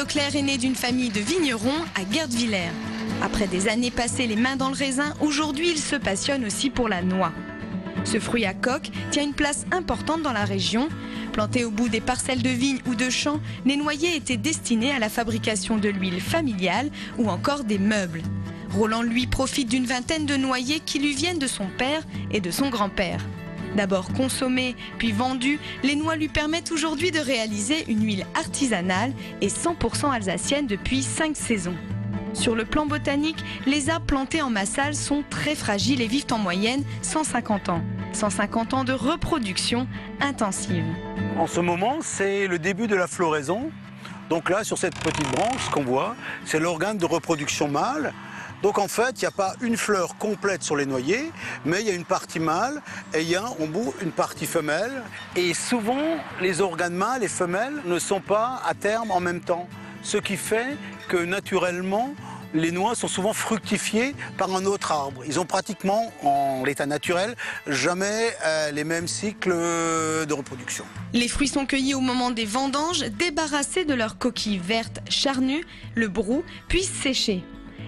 Leclerc est né d'une famille de vignerons à Guerdvillers. Après des années passées les mains dans le raisin, aujourd'hui il se passionne aussi pour la noix. Ce fruit à coque tient une place importante dans la région. Plantés au bout des parcelles de vignes ou de champs, les noyers étaient destinés à la fabrication de l'huile familiale ou encore des meubles. Roland, lui, profite d'une vingtaine de noyers qui lui viennent de son père et de son grand-père. D'abord consommées, puis vendues, les noix lui permettent aujourd'hui de réaliser une huile artisanale et 100% alsacienne depuis 5 saisons. Sur le plan botanique, les arbres plantés en massal sont très fragiles et vivent en moyenne 150 ans. 150 ans de reproduction intensive. En ce moment, c'est le début de la floraison. Donc là, sur cette petite branche, ce qu'on voit, c'est l'organe de reproduction mâle. Donc en fait, il n'y a pas une fleur complète sur les noyers, mais il y a une partie mâle et il y a en bout une partie femelle. Et souvent, les organes mâles et femelles ne sont pas à terme en même temps. Ce qui fait que naturellement, les noix sont souvent fructifiées par un autre arbre. Ils ont pratiquement, en l'état naturel, jamais les mêmes cycles de reproduction. Les fruits sont cueillis au moment des vendanges, débarrassés de leurs coquilles vertes charnues, le brou, puis séchés.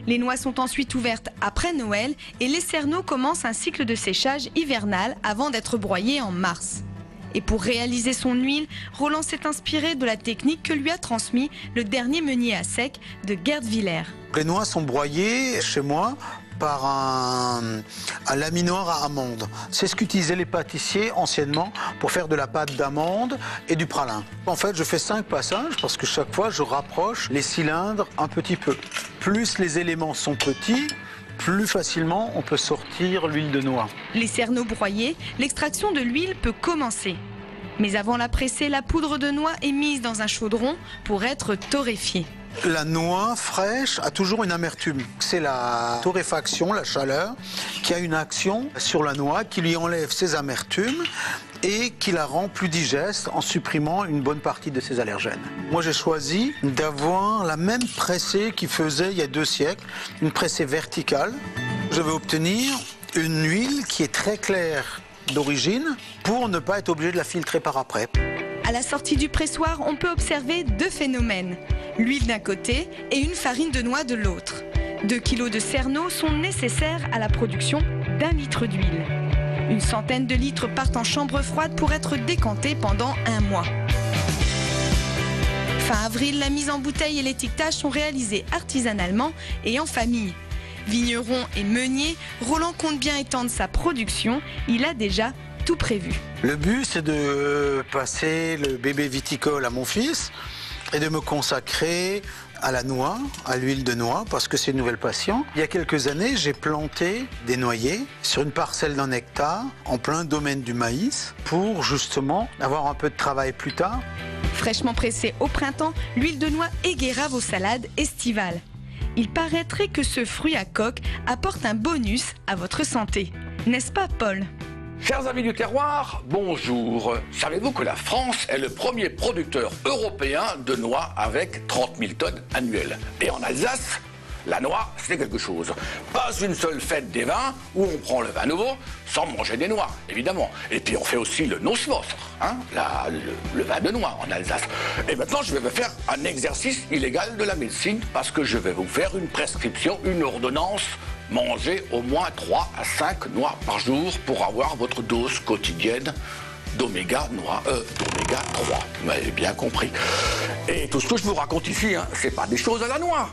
Les noix sont ensuite ouvertes après Noël et les cerneaux commencent un cycle de séchage hivernal avant d'être broyés en mars. Et pour réaliser son huile, Roland s'est inspiré de la technique que lui a transmis le dernier meunier à sec de Guerdvillers. Les noix sont broyées chez moi par un laminoir à amandes. C'est ce qu'utilisaient les pâtissiers anciennement pour faire de la pâte d'amande et du pralin. En fait, je fais 5 passages parce que chaque fois, je rapproche les cylindres un petit peu. Plus les éléments sont petits, plus facilement on peut sortir l'huile de noix. Les cerneaux broyés, l'extraction de l'huile peut commencer. Mais avant la presser, la poudre de noix est mise dans un chaudron pour être torréfiée. La noix fraîche a toujours une amertume. C'est la torréfaction, la chaleur, qui a une action sur la noix, qui lui enlève ses amertumes et qui la rend plus digeste en supprimant une bonne partie de ses allergènes. Moi, j'ai choisi d'avoir la même pressée qu'il faisait il y a 2 siècles, une pressée verticale. Je vais obtenir une huile qui est très claire d'origine pour ne pas être obligé de la filtrer par après. À la sortie du pressoir, on peut observer 2 phénomènes. L'huile d'un côté et une farine de noix de l'autre. 2 kilos de cerneaux sont nécessaires à la production d'1 litre d'huile. Une centaine de litres partent en chambre froide pour être décantés pendant 1 mois. Fin avril, la mise en bouteille et l'étiquetage sont réalisés artisanalement et en famille. Vigneron et meunier, Roland compte bien étendre sa production. Il a déjà tout prévu. Le but, c'est de passer le bébé viticole à mon fils et de me consacrer à la noix, à l'huile de noix, parce que c'est une nouvelle passion. Il y a quelques années, j'ai planté des noyers sur une parcelle d'1 hectare, en plein domaine du maïs, pour justement avoir un peu de travail plus tard. Fraîchement pressée au printemps, l'huile de noix égaiera vos salades estivales. Il paraîtrait que ce fruit à coque apporte un bonus à votre santé. N'est-ce pas, Paul ? Chers amis du terroir, bonjour. Savez-vous que la France est le premier producteur européen de noix avec 30 000 tonnes annuelles? Et en Alsace, la noix, c'est quelque chose. Pas une seule fête des vins où on prend le vin nouveau sans manger des noix, évidemment. Et puis on fait aussi le Noswasser, hein, le vin de noix en Alsace. Et maintenant, je vais vous faire un exercice illégal de la médecine parce que je vais vous faire une prescription, une ordonnance. Mangez au moins 3 à 5 noix par jour pour avoir votre dose quotidienne d'oméga 3. Vous m'avez bien compris. Et tout ce que je vous raconte ici, hein, c'est pas des choses à la noix.